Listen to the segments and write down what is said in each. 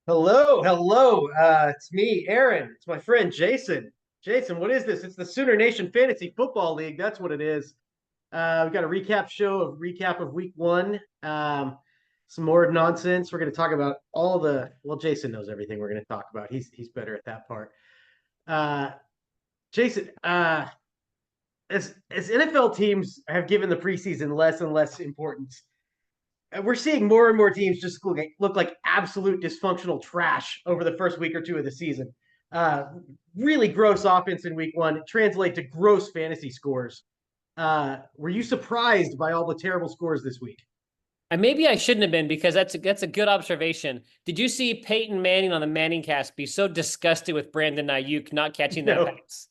Hello, hello. It's me, Aaron. It's my friend Jason. Jason, what is this? It's the SoonerNation Fantasy Football League. That's what it is. We've got a recap of week one. Some more nonsense. We're going to talk about Jason knows everything we're going to talk about. He's better at that part. Uh, Jason, as NFL teams have given the preseason less and less importance, we're seeing more and more teams just look like absolute dysfunctional trash over the first week or two of the season. Uh, really gross offense in week one translate to gross fantasy scores. Were you surprised by all the terrible scores this week? And maybe I shouldn't have been because that's a good observation. Did you see Peyton Manning on the Manning cast be so disgusted with Brandon Ayuk not catching that No, pass?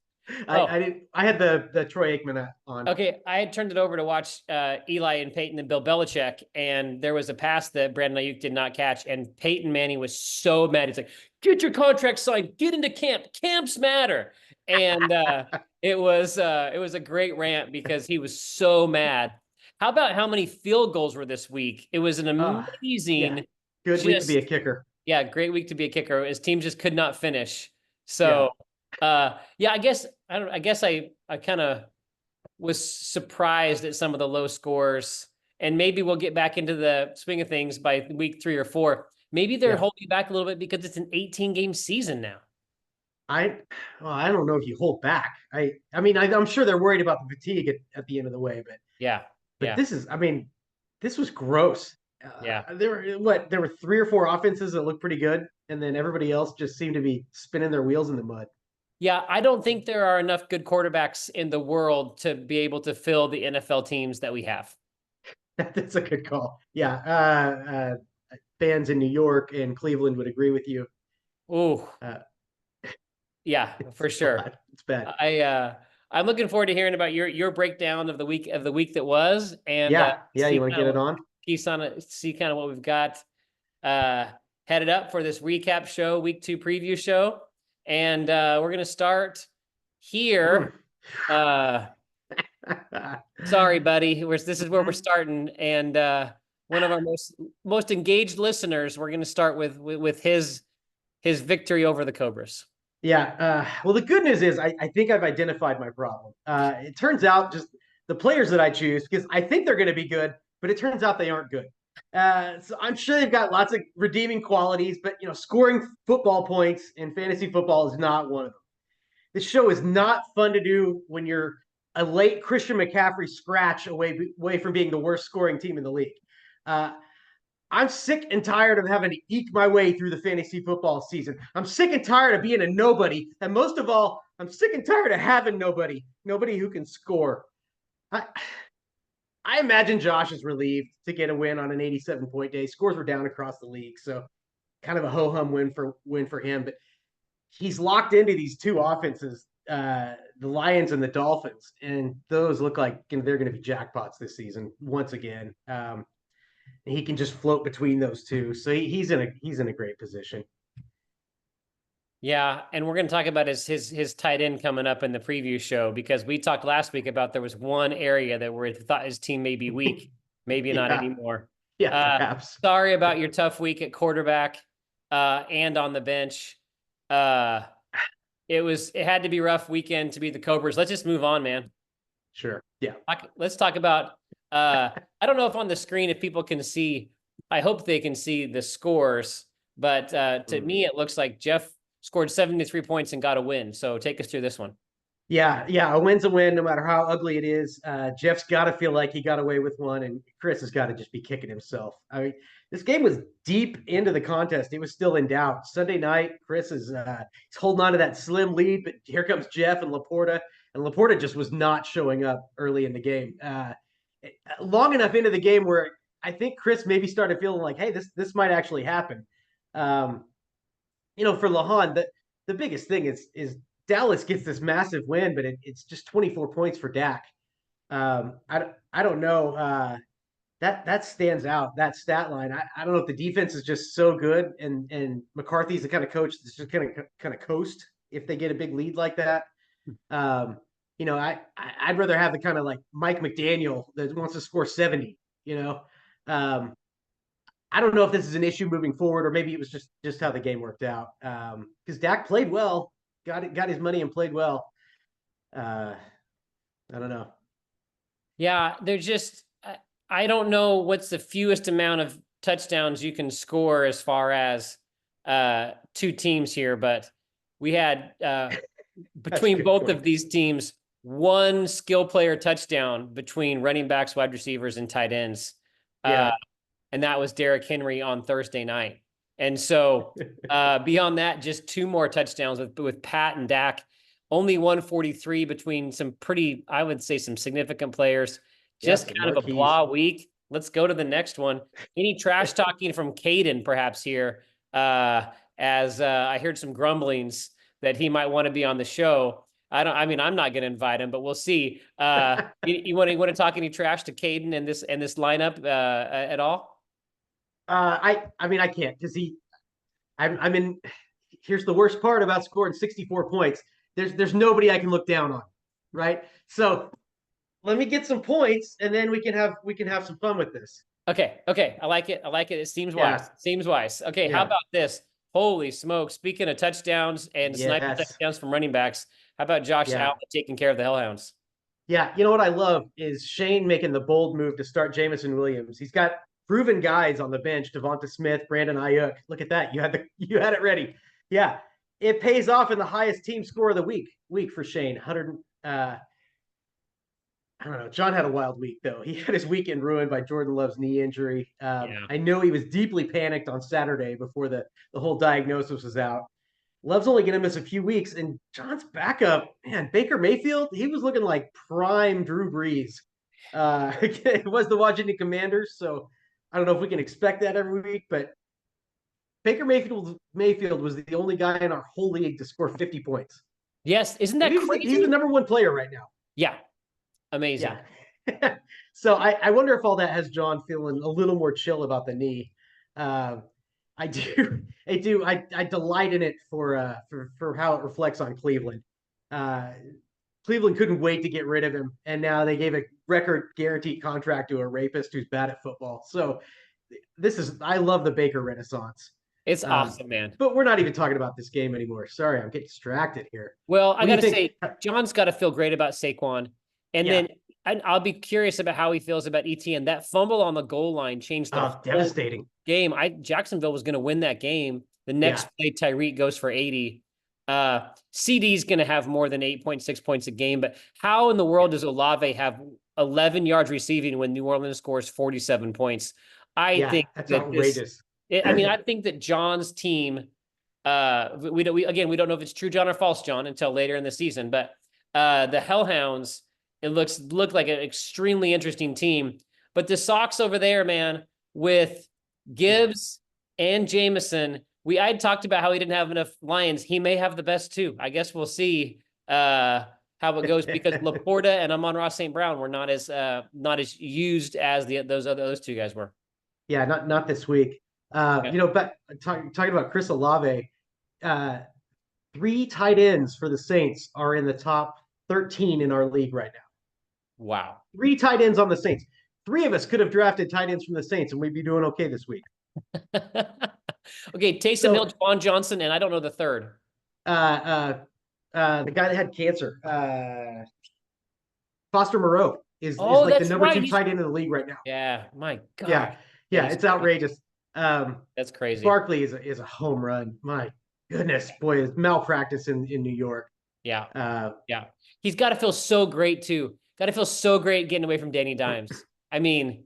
I Oh, didn't. I had the Troy Aikman on. okay. I had turned it over to watch Eli and Peyton and Bill Belichick, and there was a pass that Brandon Ayuk did not catch, and Peyton Manning was so mad. He's like, "Get your contract signed. Get into camp. Camps matter." And it was a great rant because he was so mad. How about how many field goals were this week? It was an Yeah, amazing, good week to be a just kicker. yeah, great week to be a kicker. His team just could not finish. Yeah, So, yeah, I guess I kind of was surprised at some of the low scores, and maybe we'll get back into the swing of things by week 3 or 4. Maybe they're yeah. holding back a little bit because it's an 18 game season now. I I don't know if you hold back. I'm sure they're worried about the fatigue at the end of the way, Yeah, but yeah, this was gross. yeah. There were three or four offenses that looked pretty good, and then everybody else just seemed to be spinning their wheels in the mud. Yeah, I don't think there are enough good quarterbacks in the world to be able to fill the NFL teams that we have. That's a good call. Yeah, fans in New York and Cleveland would agree with you. Oh, Uh, yeah, it's for sure. bad. It's bad. I'm looking forward to hearing about your breakdown of the week that was, and Yeah, yeah. see You want to kind get of it what on? see kind of what we've got uh, headed up for this recap show, week 2 preview show, and we're gonna start Mm. here. Uh, Sorry, buddy. This is where we're starting, and one of our most engaged listeners. We're gonna start with his victory over the Cobras. Yeah. Well, the good news is I think I've identified my problem. It turns out just the players that I choose, because I think they're going to be good, but it turns out they aren't good. So I'm sure they've got lots of redeeming qualities, but scoring football points in fantasy football is not one of them. This show is not fun to do when you're a late Christian McCaffrey scratch away from being the worst scoring team in the league. Uh, I'm sick and tired of having to eke my way through the fantasy football season. I'm sick and tired of being a nobody. And most of all, I'm sick and tired of having nobody who can score. I, I imagine Josh is relieved to get a win on an 87-point day. Scores were down across the league, so kind of a ho-hum win for him. But he's locked into these two offenses, the Lions and the Dolphins, and those look like they're going to be jackpots this season once again. He can just float between those two. So he's in a great position. Yeah, and we're going to talk about his tight end coming up in the preview show because we talked last week about there was one area that we thought his team may be weak, maybe not Yeah, anymore. yeah, Uh, perhaps. Sorry about your tough week at quarterback and on the bench. Uh, it had to be a rough weekend to beat the Cobras. Let's just move on, man. Sure. Yeah. Let's talk about. I don't know if on the screen if people can see. I hope they can see the scores, but to me it looks like Jeff scored 73 points and got a win. So take us through this one. Yeah, yeah. A win's a win, no matter how ugly it is. Jeff's got to feel like he got away with one, and Chris has got to just be kicking himself. I mean, this game was deep into the contest. It was still in doubt. Sunday night, Chris is he's holding on to that slim lead, but here comes Jeff and Laporta, and Laporta just was not showing up early in the game. Long enough into the game where I think Chris maybe started feeling like, hey, this might actually happen. Um, for Lahan, the biggest thing is Dallas gets this massive win, but it's just 24 points for Dak. I don't know. That stands out, that stat line. I don't know if the defense is just so good, and McCarthy's the kind of coach that's just kind of coast if they get a big lead like that. Um, I'd rather have the kind of like Mike McDaniel that wants to score 70. You know, um, I don't know if this is an issue moving forward, or maybe it was just how the game worked out. Because Dak played well, got his money and played well. I don't know. Yeah, they're just I don't know what's the fewest amount of touchdowns you can score as far as two teams here, but we had between both point. of these teams one skill player touchdown between running backs, wide receivers, and tight ends. Yeah. And that was Derrick Henry on Thursday night. And so beyond that, just two more touchdowns with Pat and Dak. Only 143 between some pretty, I would say, some significant players. Just kind of a blah week. Let's go to the next one. Any trash talking from Caden perhaps here? As I heard some grumblings that he might want to be on the show. I mean, I'm not going to invite him, but we'll see. You want to talk any trash to Caden and this lineup at all? I mean, I can't because I'm in. Here's the worst part about scoring 64 points. There's nobody I can look down on, right? So let me get some points, and then we can have some fun with this. Okay. I like it. It seems wise. Yeah. Seems wise. Okay, how about this? Holy smoke! Speaking of touchdowns and sniper touchdowns from running backs, how about Josh Allen taking care of the Hellhounds? Yeah, you know what I love is Shane making the bold move to start Jameson Williams. He's got proven guys on the bench: Devonta Smith, Brandon Ayuk. Look at that. You had it ready. Yeah, it pays off in the highest team score of the week for Shane. 100. I don't know. John had a wild week though. He had his weekend ruined by Jordan Love's knee injury. I know he was deeply panicked on Saturday before the whole diagnosis was out. Love's only going to miss a few weeks, and John's backup, man, Baker Mayfield, he was looking like prime Drew Brees. It was the Washington Commanders, so I don't know if we can expect that every week, but Baker Mayfield was the only guy in our whole league to score 50 points. Yes, isn't that crazy? He's the number one player right now. Yeah, amazing. Yeah. So I wonder if all that has John feeling a little more chill about the knee. I delight in it for how it reflects on Cleveland. Cleveland couldn't wait to get rid of him, and now they gave a record guaranteed contract to a rapist who's bad at football. So I love the Baker Renaissance. It's awesome, man. But we're not even talking about this game anymore. Sorry, I'm getting distracted here. Well, I got to say, John's got to feel great about Saquon. And then I'll be curious about how he feels about ETN. That fumble on the goal line changed the whole devastating game. Jacksonville was going to win that game. The next play, Tyreek goes for 80. CD's going to have more than 8.6 points a game. But how in the world does Olave have 11 yards receiving when New Orleans scores 47 points? I think that's outrageous. I think that John's team, we don't know if it's true John or false John until later in the season, but the Hellhounds, it looked like an extremely interesting team. But the Sox over there, man, with Gibbs and Jameson, I had talked about how he didn't have enough Lions. He may have the best too. I guess we'll see how it goes because Laporta and Amon-Ra St. Brown were not as used as those two guys were. Yeah, not this week. But talking about Chris Olave, 3 tight ends for the Saints are in the top 13 in our league right now. Wow. 3 tight ends on the Saints. 3 of us could have drafted tight ends from the Saints, and we'd be doing okay this week. Okay, Taysom Hill, Juwan Johnson, and I don't know the third. The guy that had cancer, Foster Moreau is like the number 2 tight end in the league right now. Yeah, my God. Yeah, it's outrageous. That's crazy. Barkley is a home run. My goodness, boy, it's malpractice in New York. Yeah. He's got to feel so great too. Got to feel so great getting away from Danny Dimes. I mean,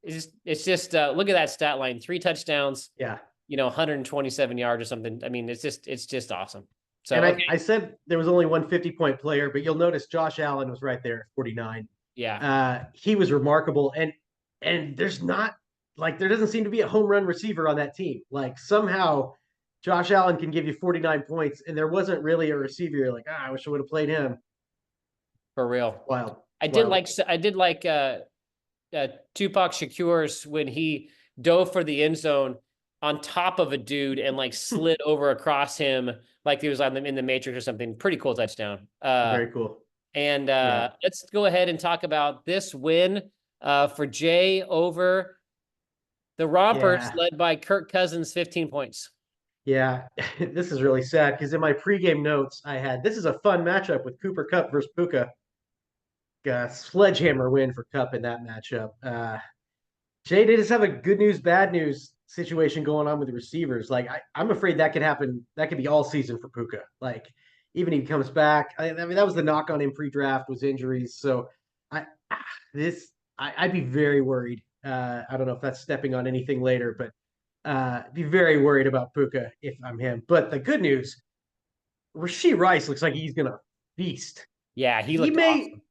it's just look at that stat line: 3 touchdowns. 127 yards or something. I mean, it's just awesome. So, and I said there was only one 50-point player, but you'll notice Josh Allen was right there at 49. Yeah. He was remarkable, and there doesn't seem to be a home run receiver on that team. Like somehow Josh Allen can give you 49 points, and there wasn't really a receiver. You're like, I wish I would have played him. For real. Wild. I did like Tupac Shakur's when he dove for the end zone on top of a dude and like slid over across him like he was in the Matrix or something. Pretty cool touchdown. Very cool. And let's go ahead and talk about this win for Jay over The Rompers, Yeah. led by Kirk Cousins, 15 points. Yeah. This is really sad because in my pregame notes, I had this is a fun matchup with Cooper Cup versus Puka. Sledgehammer win for Cup in that matchup. Jay, they just have a good news, bad news situation going on with the receivers. Like I'm afraid that could happen. That could be all season for Puka. Like even if he comes back, I mean that was the knock on him pre-draft was injuries. So I this I'd be very worried. I don't know if that's stepping on anything later, but be very worried about Puka if I'm him. But the good news, Rasheed Rice looks like he's gonna feast. Yeah, he He looked may awesome.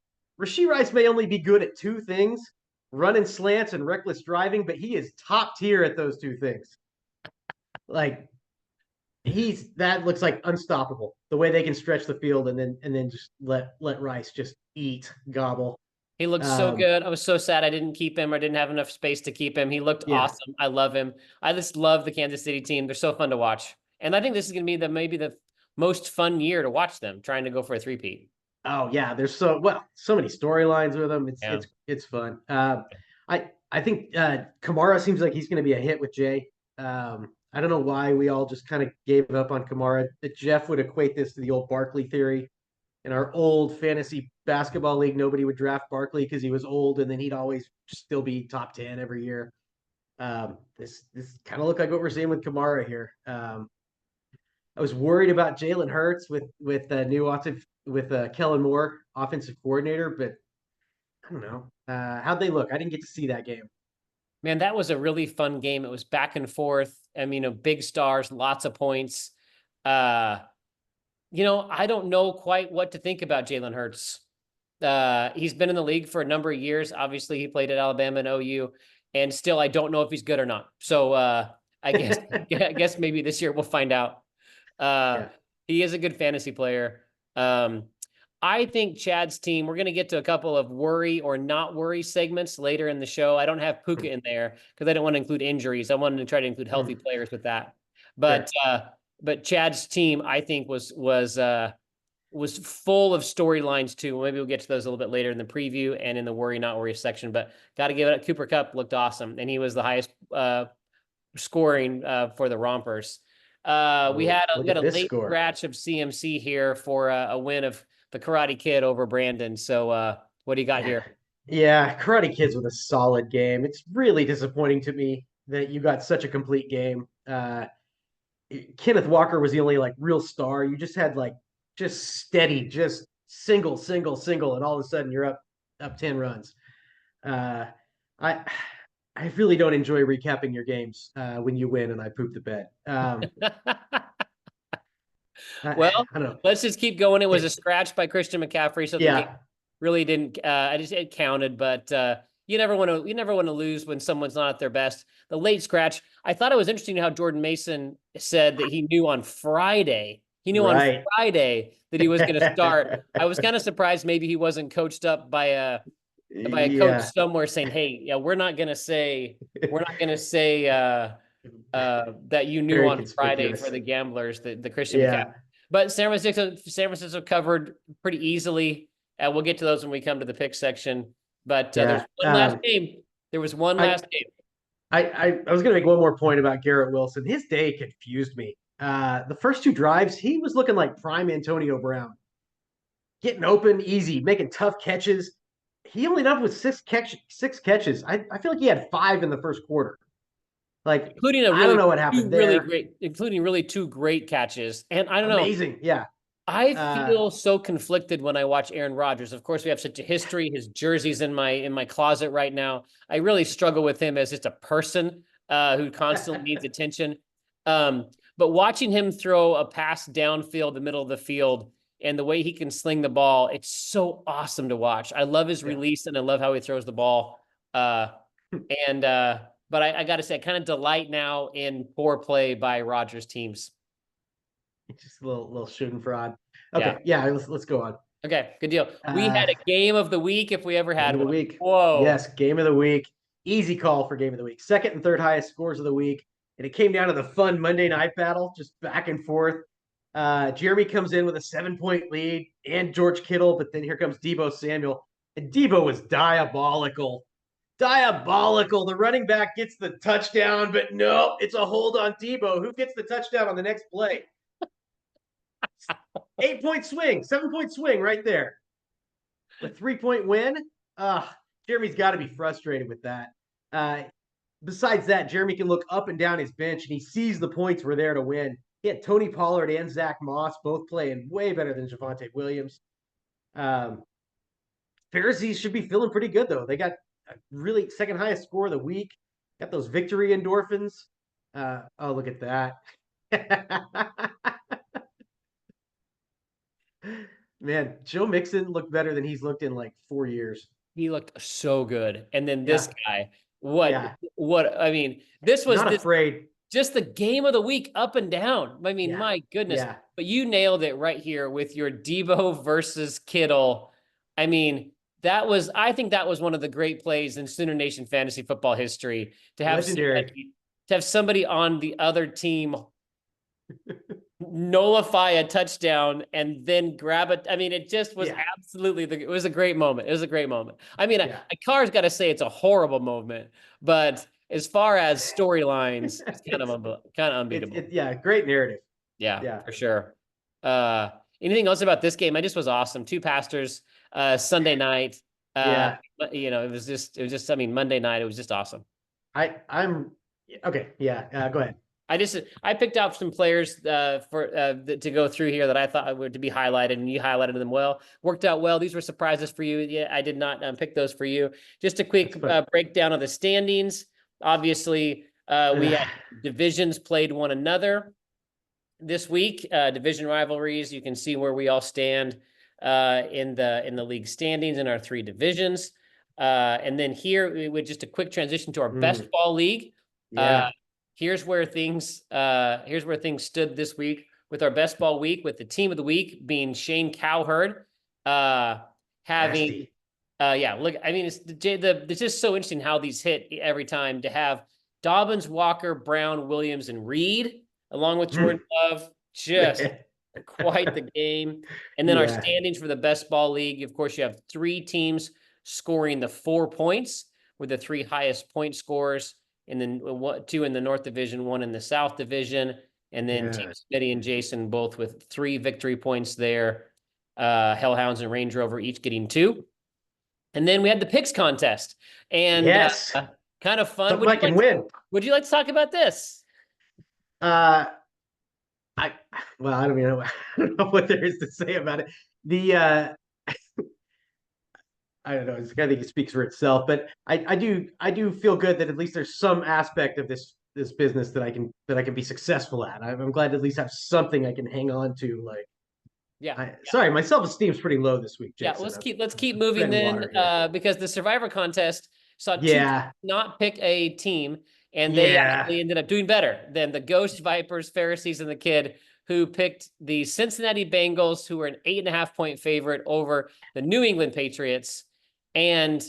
Rasheed Rice may only be good at two things, running slants and reckless driving, but he is top tier at those two things. Like that looks like unstoppable. The way they can stretch the field and then just let Rice just eat, gobble. He looked so Um, good. I was so sad I didn't keep him or didn't have enough space to keep him. He looked yeah. awesome. I love him. I just love the Kansas City team. They're so fun to watch. And I think this is going to be maybe the most fun year to watch them trying to go for a three-peat. Oh yeah. There's so many storylines with them. It's Yeah. it's fun. I think Kamara seems like he's going to be a hit with Jay. I don't know why we all just kind of gave up on Kamara. Jeff would equate this to the old Barkley theory. In our old fantasy basketball league, nobody would draft Barkley because he was old, and then he'd always still be top 10 every year. This kind of look like what we're seeing with Kamara here. I was worried about Jalen Hurts with new offensive with Kellen Moore, offensive coordinator, but I don't know. How'd they look? I didn't get to see that game. Man, that was a really fun game. It was back and forth. I mean, big stars, lots of points. Uh, I don't know quite what to think about Jalen Hurts. He's been in the league for a number of years. Obviously, he played at Alabama and OU, and still, I don't know if he's good or not. So, I guess, I guess maybe this year we'll find out. Uh, Yeah. he is a good fantasy player. Um, I think Chad's team, we're going to get to a couple of worry or not worry segments later in the show. I don't have Puka in there because I don't want to include injuries. I wanted to try to include healthy players with that. But Fair. but Chad's team, I think, was full of storylines too. Maybe we'll get to those a little bit later in the preview and in the worry not worry section. But got to give it up. Cooper Cup looked awesome, and he was the highest scoring for the Rompers. We Oh, had we look got at a this late score. scratch of CMC here for a win of the Karate Kid over Brandon. So what do you got Yeah. here? Yeah, Karate Kid's with a solid game. It's really disappointing to me that you got such a complete game. Kenneth Walker was the only like real star. You just had like just steady, just single, and all of a sudden you're up 10 runs. Uh, I I really don't enjoy recapping your games when you win and I poop the bed. Well, I don't know. let's just keep going. It was a scratch by Christian McCaffrey, so the game Yeah, really didn't. I just it counted, but you never want to lose when someone's not at their best. The late scratch. I thought it was interesting how Jordan Mason said that he knew on Friday. He knew on right. Friday that he was going to start. I was kind of surprised maybe he wasn't coached up by a coach Yeah, somewhere saying, "Hey, yeah, we're not gonna say that you knew very on Friday for conspicuous. the gamblers, the Christian McCaffrey." Yeah, But San Francisco covered pretty easily. We'll get to those when we come to the pick section. But there's yeah. one last game. There was one I, last game. I was going to make one more point about Garrett Wilson. His day confused me. The first two drives, he was looking like prime Antonio Brown, getting open, easy, making tough catches. He only ended up with six catches. I feel like he had five in the first quarter. Like Including I don't know what happened there. including really two great catches. And I don't know, Amazing, yeah. I Uh, feel so conflicted when I watch Aaron Rodgers. Of course, we have such a history. His jersey's in my closet right now. I really struggle with him as just a person who constantly needs attention. But watching him throw a pass downfield, the middle of the field, and the way he can sling the ball, it's so awesome to watch. I love his yeah, release and I love how he throws the ball. And but I got to say, I kind of delight now in poor play by Rodgers teams. just a little shooting fraud. Yeah. Okay, yeah, let's go on. Okay, good deal. We Uh, had a game of the week if we ever Game had of the one. week. Whoa. Yes, game of the week. Easy call for game of the week. Second and third highest scores of the week. And it came down to the fun Monday night battle, just back and forth. Jeremy comes in with a 7-point lead and George Kittle, but then here comes Debo Samuel. And Debo was diabolical. Diabolical. The running back gets the touchdown, but no, it's a hold on Debo. Who gets the touchdown on the next play? 8-point swing, 7-point swing right there. The 3-point win. Jeremy's got to be frustrated with that. Besides that, Jeremy can look up and down his bench, and he sees the points were there to win. He had Tony Pollard and Zach Moss both playing way better than Javonte Williams. Pharisees should be feeling pretty good, though. They got a really second highest score of the week. Got those victory endorphins. Oh, look at that. Man, Joe Mixon looked better than he's looked in like 4 years. He looked so good. And then this guy, I mean, this was not afraid. Just the game of the week up and down. I mean, my goodness. Yeah. But you nailed it right here with your Debo versus Kittle. I mean, I think that was one of the great plays in Sooner Nation fantasy football history to have somebody on the other team nullify a touchdown and then grab it. I mean, it just was absolutely it was a great moment. It was a great moment. I mean, Carr's got to say it's a horrible moment, but as far as storylines, it's kind of unbeatable. Great narrative. Yeah, for sure. Anything else about this game? I just was awesome. Two pastors, Sunday night. It was just, I mean, Monday night, it was just awesome. I'm okay. Yeah. Go ahead. I picked out some players to go through here that I thought were to be highlighted, and you highlighted them well. Worked out well. These were surprises for you. Yeah, I did not pick those for you. Just a quick breakdown of the standings. Obviously, we had divisions played one another this week. Division rivalries. You can see where we all stand in the league standings in our 3 divisions. And then here we would just a quick transition to our best ball league. Here's where things stood this week with our best ball week, with the team of the week being Shane Cowherd, having look, I mean, it's just so interesting how these hit every time, to have Dobbins, Walker, Brown, Williams, and Reed along with Jordan Love. Just quite the game. And then our standings for the best ball league, of course, you have 3 teams scoring the 4 points with the 3 highest point scorers. And then 2 in the North Division, 1 in the South Division, and then Team Smitty and Jason both with 3 victory points there. Hellhounds and Range Rover each getting 2. And then we had the picks contest, and kind of fun. I can win. Would you like to talk about this? I don't know what there is to say about it. I don't know. I think it speaks for itself, but I do feel good that at least there's some aspect of this business that I can be successful at. I'm glad to at least have something I can hang on to. Like, sorry, my self-esteem's pretty low this week, Jason. Yeah, let's keep moving then, because the Survivor contest saw 2 not pick a team, and they actually ended up doing better than the Ghost Vipers, Pharisees, and the Kid, who picked the Cincinnati Bengals, who were an 8.5-point favorite over the New England Patriots. And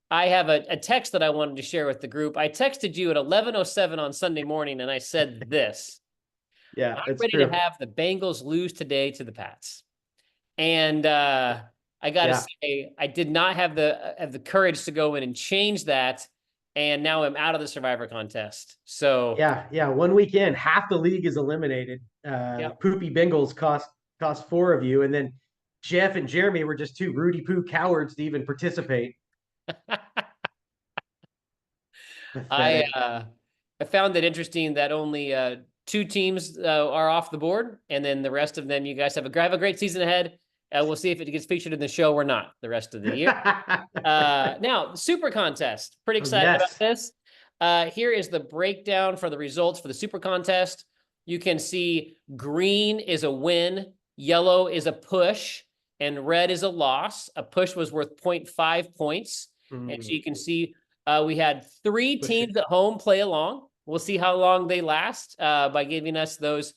I have a text that I wanted to share with the group. I texted you at 11:07 on Sunday morning, and I said this. I'm ready to have the Bengals lose today to the Pats. And I got to say, I did not have the courage to go in and change that. And now I'm out of the Survivor contest. So 1 week in, half the league is eliminated. Poopy Bengals cost 4 of you, and then Jeff and Jeremy were just 2 Rudy Poo cowards to even participate. I found it interesting that only 2 teams are off the board, and then the rest of them, you guys have a great season ahead. We'll see if it gets featured in the show or not the rest of the year. Now, Super Contest. Pretty excited about this. Here is the breakdown for the results for the Super Contest. You can see green is a win, yellow is a push, and red is a loss. A push was worth 0.5 points. And so you can see we had 3 teams at home play along. We'll see how long they last by giving us those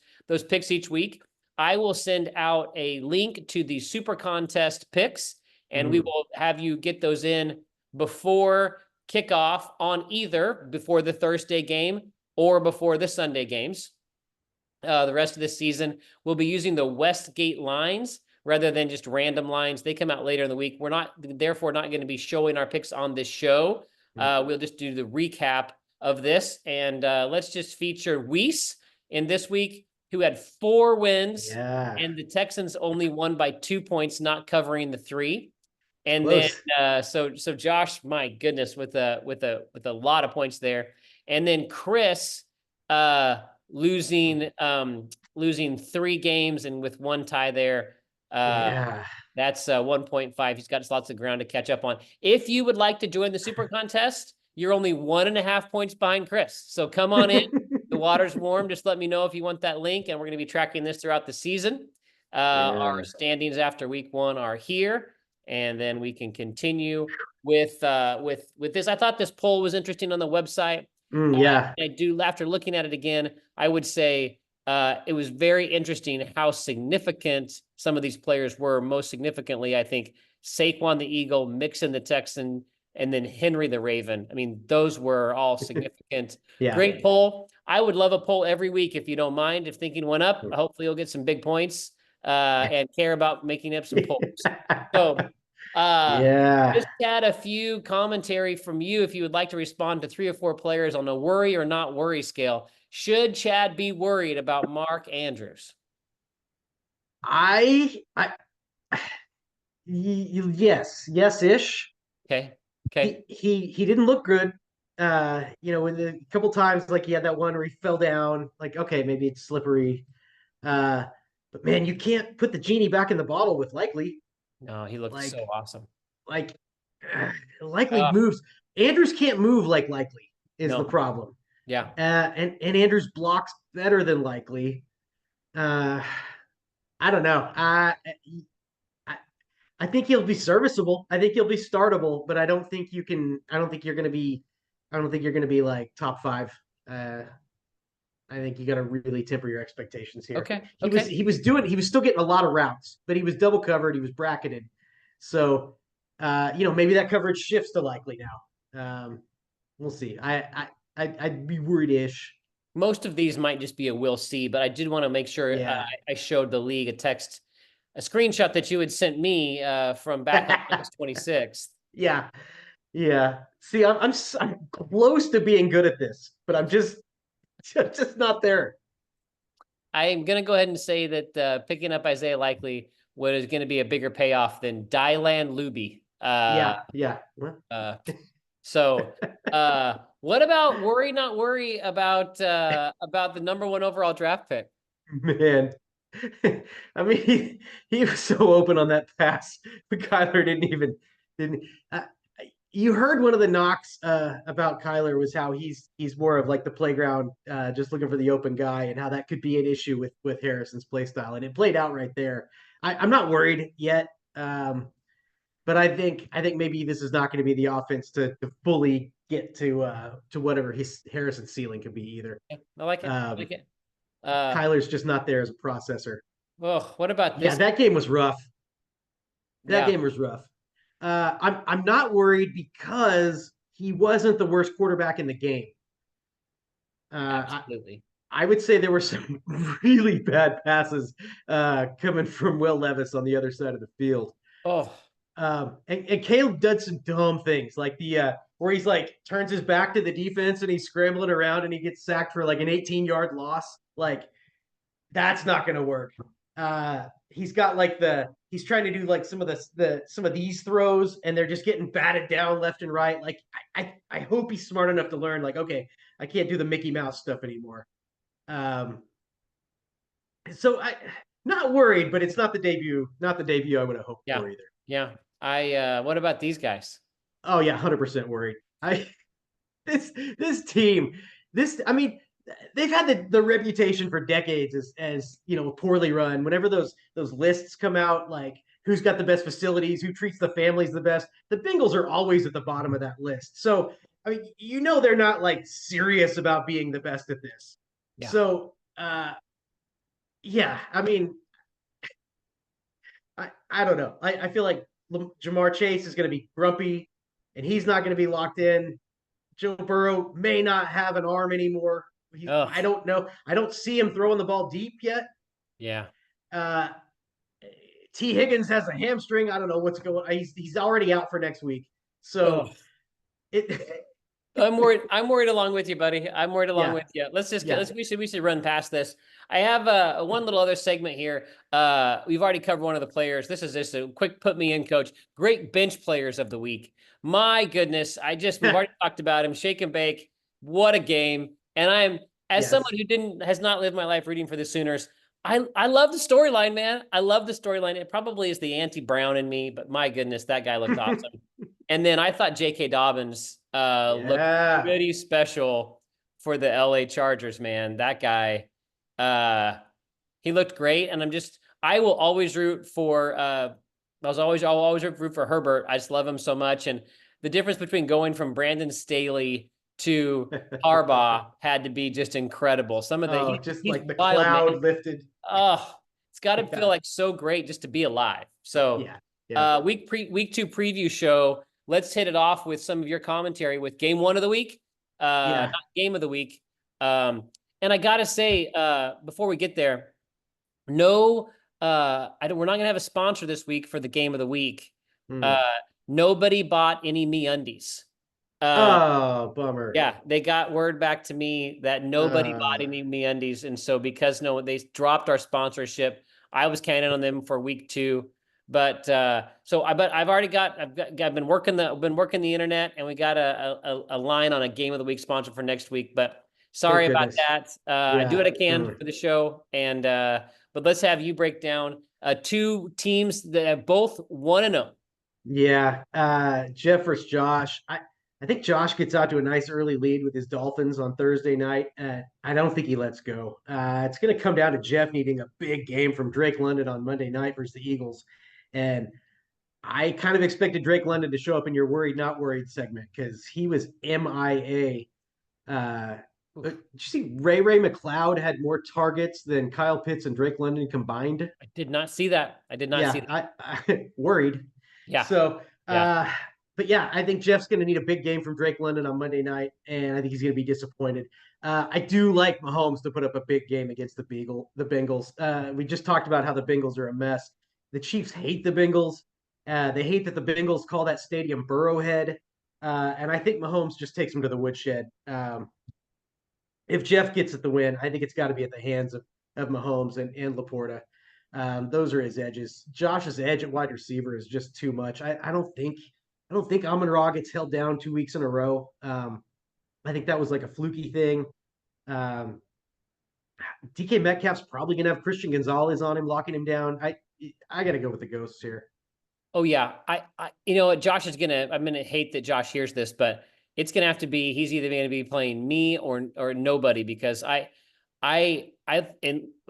picks each week. I will send out a link to the Super Contest picks, and we will have you get those in before kickoff on either before the Thursday game or before the Sunday games. The rest of this season, we'll be using the Westgate lines rather than just random lines. They come out later in the week. We're therefore not going to be showing our picks on this show, we'll just do the recap of this. And let's just feature Weiss in this week, who had 4 wins. Yeah. And the Texans only won by 2 points, not covering the 3. And Close. then so Josh, my goodness, with a lot of points there. And then Chris losing 3 games and with 1 tie there. Yeah. That's 1.5. He's got lots of ground to catch up on. If you would like to join the super contest, you're only 1.5 points behind Chris. So come on in. The water's warm. Just let me know if you want that link, and we're going to be tracking this throughout the season. Our standings after week 1 are here, and then we can continue with this. I thought this poll was interesting on the website. Yeah. I do, after looking at it again, I would say it was very interesting how significant some of these players were. Most significantly, I think Saquon the Eagle, Mixon the Texan, and then Henry the Raven. I mean, those were all significant. Yeah. Great poll. I would love a poll every week if you don't mind. If thinking one up, hopefully you'll get some big points and care about making up some polls. So just had a few commentary from you if you would like to respond to 3 or 4 players on a worry or not worry scale. Should Chad be worried about Mark Andrews? Yes-ish. Okay. He didn't look good. When a couple times, like he had that one where he fell down, like, okay, maybe it's slippery. But man, you can't put the genie back in the bottle with Likely. No, he looked so awesome. Like Likely moves. Andrews can't move like Likely is the problem. Yeah. And Andrews blocks better than Likely. I don't know. I think he'll be serviceable. I think he'll be startable, but I don't think you're going to be like top 5. I think you got to really temper your expectations here. Okay. He was still getting a lot of routes, but he was double covered. He was bracketed. So, maybe that coverage shifts to Likely now. We'll see. I'd be worried-ish. Most of these might just be a we'll see, but I did want to make sure I showed the league a screenshot that you had sent me from back on August 26th. Yeah. See, I'm close to being good at this, but I'm just not there. I'm going to go ahead and say that picking up Isaiah Likely was going to be a bigger payoff than Dylan Luby. Yeah. So, what about worry, not worry about the #1 overall draft pick? Man, I mean, he was so open on that pass, but Kyler didn't. You heard one of the knocks about Kyler was how he's more of like the playground, just looking for the open guy, and how that could be an issue with Harrison's play style, and it played out right there. I'm not worried yet, but I think maybe this is not going to be the offense to fully get to whatever Harrison's ceiling could be either. Yeah, I like it. Kyler's just not there as a processor. Oh, what about this? Yeah, that game was rough. Game was rough. I'm not worried because he wasn't the worst quarterback in the game. Absolutely. I would say there were some really bad passes coming from Will Levis on the other side of the field. And Caleb did some dumb things, like the where he's like turns his back to the defense and he's scrambling around and he gets sacked for like an 18-yard loss. Like, that's not going to work. He's got like he's trying to do like some of these throws and they're just getting batted down left and right. Like, I hope he's smart enough to learn, like, okay, I can't do the Mickey Mouse stuff anymore. So I not worried, but it's not the debut I would have hoped for either. Yeah. What about these guys? Oh yeah, 100% worried. This team, I mean, they've had the reputation for decades as poorly run. Whenever those lists come out, like who's got the best facilities, who treats the families the best, the Bengals are always at the bottom of that list. So I mean, they're not like serious about being the best at this. Yeah. So yeah, I mean, I don't know. I feel like Jamar Chase is going to be grumpy, and he's not going to be locked in. Joe Burrow may not have an arm anymore. I don't know. I don't see him throwing the ball deep yet. Yeah. T. Higgins has a hamstring. I don't know what's going on. He's already out for next week. So I'm worried along with you, buddy. I'm worried along Yeah, with you. Let's just yeah, we should run past this. I have one little other segment here. We've already covered one of the players. This is just a quick put me in, coach. Great bench players of the week. My goodness, we've already talked about him. Shake and bake. What a game! And I'm as someone yes. who has not lived my life rooting for the Sooners. I love the storyline, man. I love the storyline. It probably is the anti-Brown in me, but my goodness, that guy looked awesome. And then I thought J.K. Dobbins looked Yeah, pretty special for the LA Chargers, man. That guy, he looked great. And I will always root for, I'll always root for Herbert. I just love him so much. And the difference between going from Brandon Staley to Harbaugh had to be just incredible. oh, just He's like the wild, man. cloud lifted. Oh, it's got to feel Yeah, like so great just to be alive. So, yeah, yeah, week 2 preview show. Let's hit it off with some of your commentary with game 1 of the week, yeah. not game of the week. And I gotta say, before we get there, no, we're not gonna have a sponsor this week for the game of the week. Hmm. Uh, Nobody bought any MeUndies. Oh, bummer. Yeah, they got word back to me that nobody bought Uh, any MeUndies, and so because they dropped our sponsorship, I was counting on them for week 2. But I've been working the internet, and we got a line on a game of the week sponsor for next week. But thank sorry about goodness. that. I do Yeah. what I can Mm. for the show, and but let's have you break down 2 teams that have both 1-0. Yeah. Jeff versus Josh. I think Josh gets out to a nice early lead with his Dolphins on Thursday night. I don't think he lets go. It's going to come down to Jeff needing a big game from Drake London on Monday night versus the Eagles. And I kind of expected Drake London to show up in your worried, not worried segment because he was MIA. But did you see Ray McLeod had more targets than Kyle Pitts and Drake London combined? I did not see that. I did not see Yeah, that. I worried. Yeah, So, yeah. but yeah, I think Jeff's going to need a big game from Drake London on Monday night, and I think he's going to be disappointed. I do like Mahomes to put up a big game against the Bengals. We just talked about how the Bengals are a mess. The Chiefs hate the Bengals. They hate that the Bengals call that stadium Burrowhead, and I think Mahomes just takes them to the woodshed. If Jeff gets at the win, I think it's got to be at the hands of Mahomes and Laporta. Those are his edges. Josh's edge at wide receiver is just too much. I don't think Amon Ra gets held down 2 weeks in a row. I think that was like a fluky thing. Um, DK Metcalf's probably gonna have Christian Gonzalez on him, locking him down. I got to go with the ghosts here. Oh yeah. You know what? I'm gonna hate that Josh hears this, but it's gonna have to be, he's either gonna be playing me or nobody because and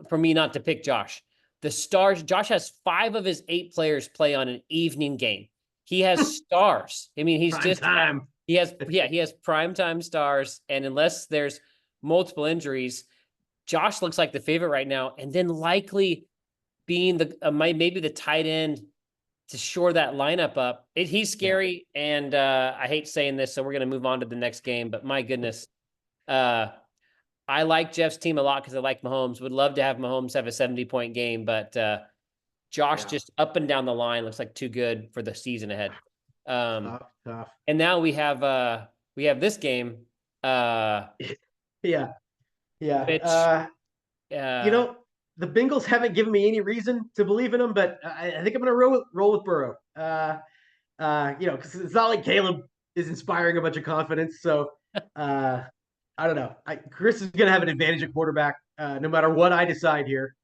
for me not to pick Josh. Josh has 5 of his 8 players play on an evening game. He has stars. I mean, Prime time. he has primetime stars. And unless there's multiple injuries, Josh looks like the favorite right now. And then likely being maybe the tight end to shore that lineup up. He's Yeah. scary, and I hate saying this, so we're going to move on to the next game. But my goodness, I like Jeff's team a lot because I like Mahomes. Would love to have Mahomes have a 70-point game, but Josh Yeah. just up and down the line looks like too good for the season ahead. Tough, tough. And now we have this game, Yeah. Yeah. which You know, the Bengals haven't given me any reason to believe in them, but I think I'm going to roll with Burrow. Because it's not like Caleb is inspiring a bunch of confidence. So I don't know. Chris is going to have an advantage at quarterback no matter what I decide here.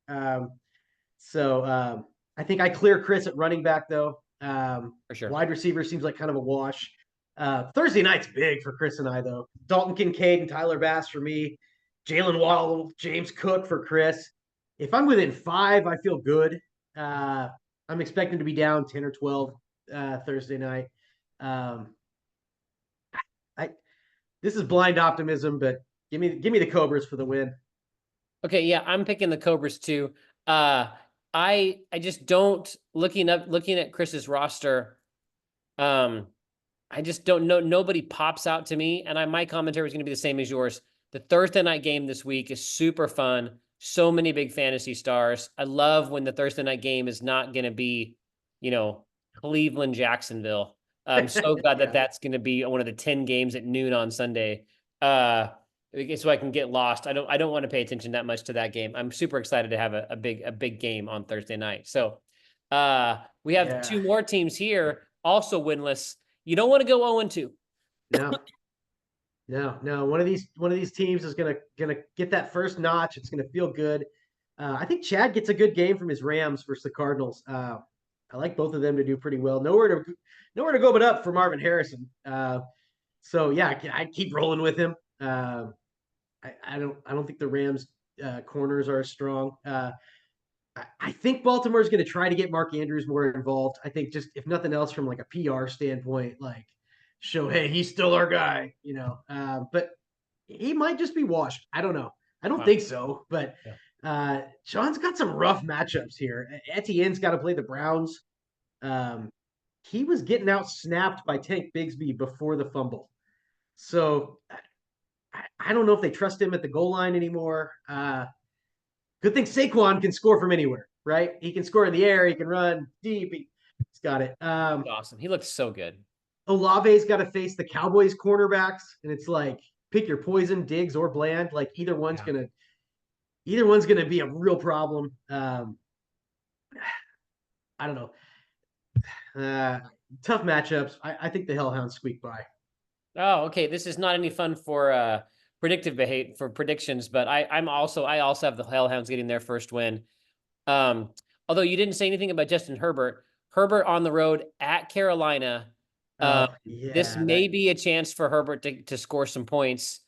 So I think I clear Chris at running back, though. for sure. Wide receiver seems like kind of a wash. Thursday night's big for Chris and I, though. Dalton Kincaid and Tyler Bass for me. Jalen Waddle, James Cook for Chris. If I'm within 5, I feel good. I'm expecting to be down 10 or 12 Thursday night. I This is blind optimism, but give me the Cobras for the win. Okay, yeah, I'm picking the Cobras too. I just don't looking at Chris's roster. I just don't know. Nobody pops out to me, and my commentary is going to be the same as yours. The Thursday night game this week is super fun. So many big fantasy stars. I love when the Thursday night game is not going to be, Cleveland, Jacksonville. I'm so glad that Yeah. that's going to be one of the 10 games at noon on Sunday. Uh, so I can get lost. I don't want to pay attention that much to that game. I'm super excited to have a big game on Thursday night. So, we have Yeah. two more teams here also winless. You don't want to go 0-2. No. No. One of these teams is gonna get that first notch. It's gonna feel good. I think Chad gets a good game from his Rams versus the Cardinals. I like both of them to do pretty well. Nowhere to go but up for Marvin Harrison. So yeah, I keep rolling with him. I don't think the Rams corners are as strong. I think Baltimore is going to try to get Mark Andrews more involved. I think just if nothing else from like a PR standpoint, like show, hey, he's still our guy, you know. But he might just be washed. I don't know. I don't Wow. think so. But Yeah. Sean's got some rough matchups here. Etienne's got to play the Browns. Um, he was getting out snapped by Tank Bigsby before the fumble. So I don't know if they trust him at the goal line anymore. Good thing Saquon can score from anywhere, right? He can score in the air. He can run deep. He's got it. Awesome. He looked so good. Olave's got to face the Cowboys cornerbacks, and it's like pick your poison, Diggs or Bland. Like either one's gonna be a real problem. I don't know. Tough matchups. I think the Hellhounds squeak by. Oh, okay. This is not any fun for predictive behavior for predictions, but I also have the Hellhounds getting their first win. Um, although you didn't say anything about Justin Herbert. Herbert on the road at Carolina. Um, Oh this yeah, may be a chance for Herbert to score some points.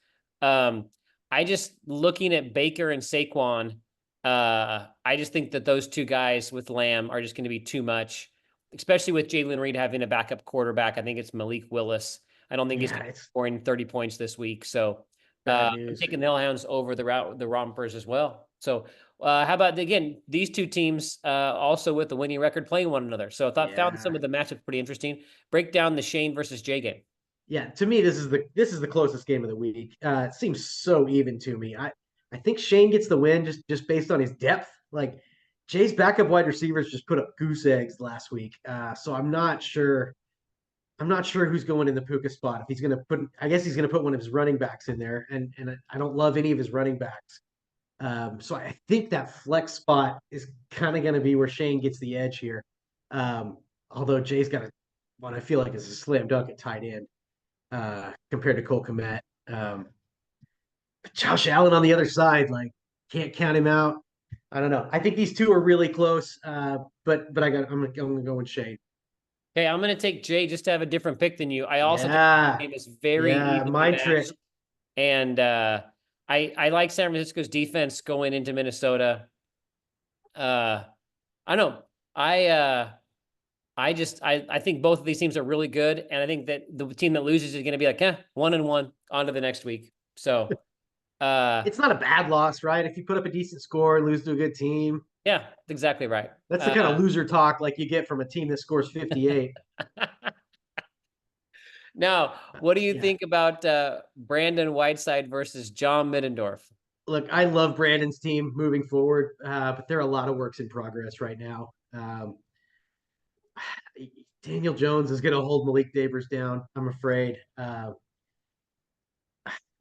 Um, I just looking at Baker and Saquon, I just think that those two guys with Lamb are just going to be too much, especially with Jalen Reed having a backup quarterback. I think it's Malik Willis. I don't think he's yeah, going to be it's scoring 30 points this week. So bad I'm news. taking the Hellhounds over the Rompers as well. So how about again these two teams also with the winning record playing one another? So I thought found Yeah, some of the matchups pretty interesting. Break down the Shane versus Jay game. yeah. To me, this is the closest game of the week. It seems so even to me. I think Shane gets the win just based on his depth. Like Jay's backup wide receivers just put up goose eggs last week. So I'm not sure. I'm not sure who's going in the Puka spot. If he's going to put, I guess he's going to put one of his running backs in there, and I don't love any of his running backs. So I think that flex spot is kind of going to be where Shane gets the edge here. Although Jay's got what I feel like is a slam dunk at tight end compared to Cole Kmet. Josh Allen on the other side, like can't count him out. I don't know. I think these two are really close, but I'm gonna go with Shane. Okay, I'm going to take Jay just to have a different pick than you. I also think the Yeah, game is very yeah, evenly mind trick. matched, and I like San Francisco's defense going into Minnesota. I know I I think both of these teams are really good, and I think that the team that loses is going to be like, 1-1 on to the next week. So, It's not a bad loss, right? If you put up a decent score and lose to a good team, yeah, that's exactly right. that's the kind of loser talk like you get from a team that scores 58. Now, what do you Yeah. think about Brandon Whiteside versus John Middendorf? Look, I love Brandon's team moving forward, but there are a lot of works in progress right now. Daniel Jones is going to hold Malik Davis down, I'm afraid.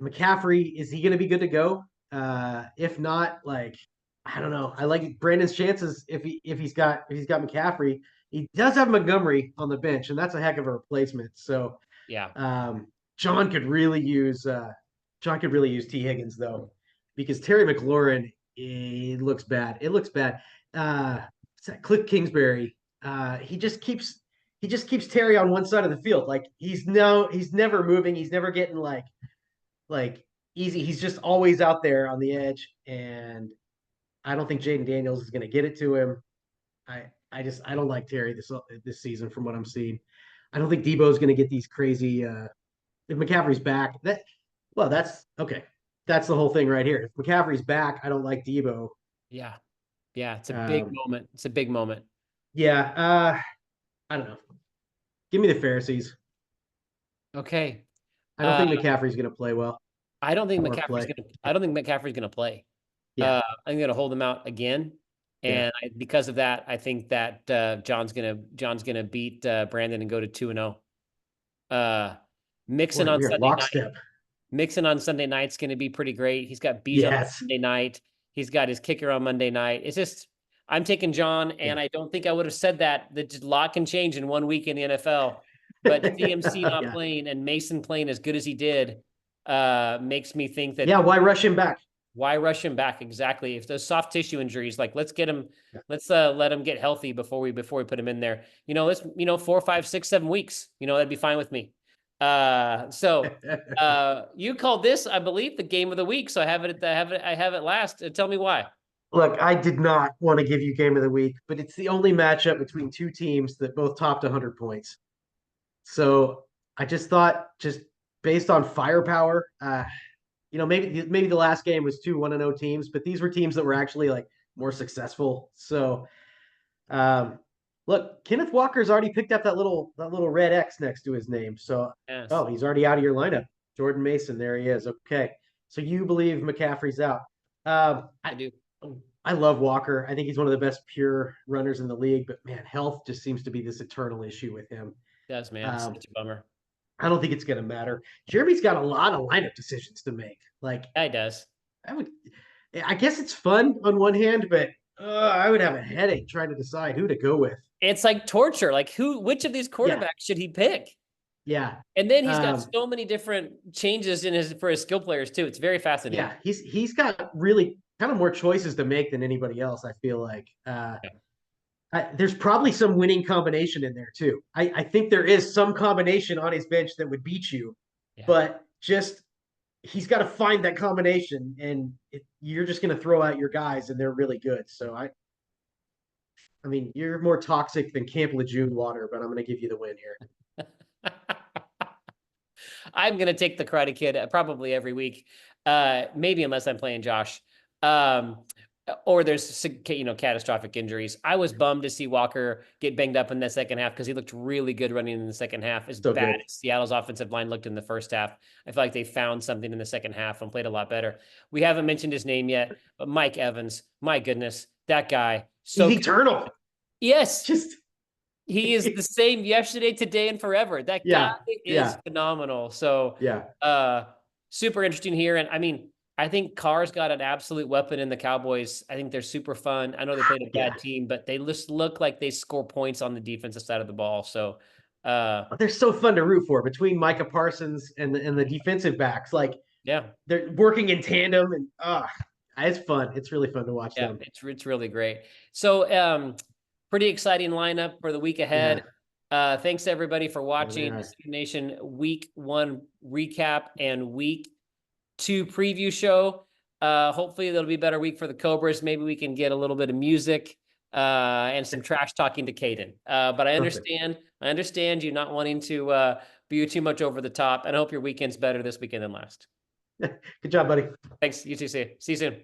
McCaffrey, is he going to be good to go? If not, like I don't know. I like Brandon's chances if he's got McCaffrey. He does have Montgomery on the bench, and that's a heck of a replacement. So Yeah. John could really use T Higgins though, because Terry McLaurin it looks bad. It looks bad. Cliff Kingsbury, he just keeps Terry on one side of the field. Like he's never moving. He's never getting like easy. He's just always out there on the edge, and I don't think Jaden Daniels is going to get it to him. I don't like Terry this season from what I'm seeing. I don't think Debo's going to get these crazy. If McCaffrey's back, that's okay. That's the whole thing right here. If McCaffrey's back, I don't like Debo. Yeah. Yeah. It's a big Um, moment. It's a big moment. yeah, I don't know. Give me the Pharisees. Okay. I don't Uh, think McCaffrey's going to play well or play. I don't think McCaffrey's gonna play. Yeah, I'm gonna hold him out again. yeah. And because of that, I think that John's gonna beat Brandon and go to 2-0. Mixon Boy, on we are Sunday night. lockstep. Mixon on Sunday night's going to be pretty great. He's got Bijan on Yes. Monday night. He's got his kicker on Monday night. It's just, I'm taking John, and I don't think I would have said that. That a lot can change in 1 week in the NFL. But CMC not Yeah. playing and Mason playing as good as he did makes me think that. Yeah, why rush him back? Why rush him back? Exactly. If those soft tissue injuries, like let's get him, let's let him get healthy before we put him in there. Let's 4, 5, 6, 7 weeks. That'd be fine with me. You called this, I believe, the game of the week. So I have it last. Tell me why. Look, I did not want to give you game of the week, but it's the only matchup between two teams that both topped 100 points. So I just thought, just based on firepower, maybe the last game was two 1-0 teams, but these were teams that were actually like more successful. So, look, Kenneth Walker's already picked up that little red X next to his name. So, Yes. oh, he's already out of your lineup. Jordan Mason, there he is. Okay, so you believe McCaffrey's out? I do. I love Walker. I think he's one of the best pure runners in the league. But man, health just seems to be this eternal issue with him. It does, man. It's such a bummer. I don't think it's going to matter. Jeremy's got a lot of lineup decisions to make. Like, yeah, he does. I guess it's fun on one hand, but I would have a headache trying to decide who to go with. It's like torture. Like which of these quarterbacks should he pick? Yeah. And then he's got so many different changes for his skill players too. It's very fascinating. Yeah, he's got really kind of more choices to make than anybody else, I feel like. There's probably some winning combination in there too. I think there is some combination on his bench that would beat you, but just he's got to find that combination, and you're just going to throw out your guys, and they're really good. So I mean, you're more toxic than Camp Lejeune water, but I'm going to give you the win here. I'm going to take the Karate Kid probably every week, maybe unless I'm playing Josh. Or there's catastrophic injuries. I was bummed to see Walker get banged up in the second half because he looked really good running in the second half. As bad as Seattle's offensive line looked in the first half, I feel like they found something in the second half and played a lot better. We haven't mentioned his name yet, but Mike Evans, my goodness, that guy. So he's eternal. Yes. He is the same yesterday, today, and forever. That guy is phenomenal. So super interesting here. And I mean, I think Carr's got an absolute weapon in the Cowboys. I think they're super fun. I know they played a bad team, but they just look like they score points on the defensive side of the ball. So they're so fun to root for between Micah Parsons and the defensive backs. Like, they're working in tandem, and it's fun. It's really fun to watch them. It's really great. So pretty exciting lineup for the week ahead. Thanks everybody for watching the SoonerNation Week 1 recap and Week 2 preview show. Hopefully it'll be a better week for the Cobras. Maybe we can get a little bit of music and some trash talking to Caden. But I understand you not wanting to be too much over the top, and I hope your weekend's better this weekend than last. Good job, buddy. Thanks. You too. See you soon.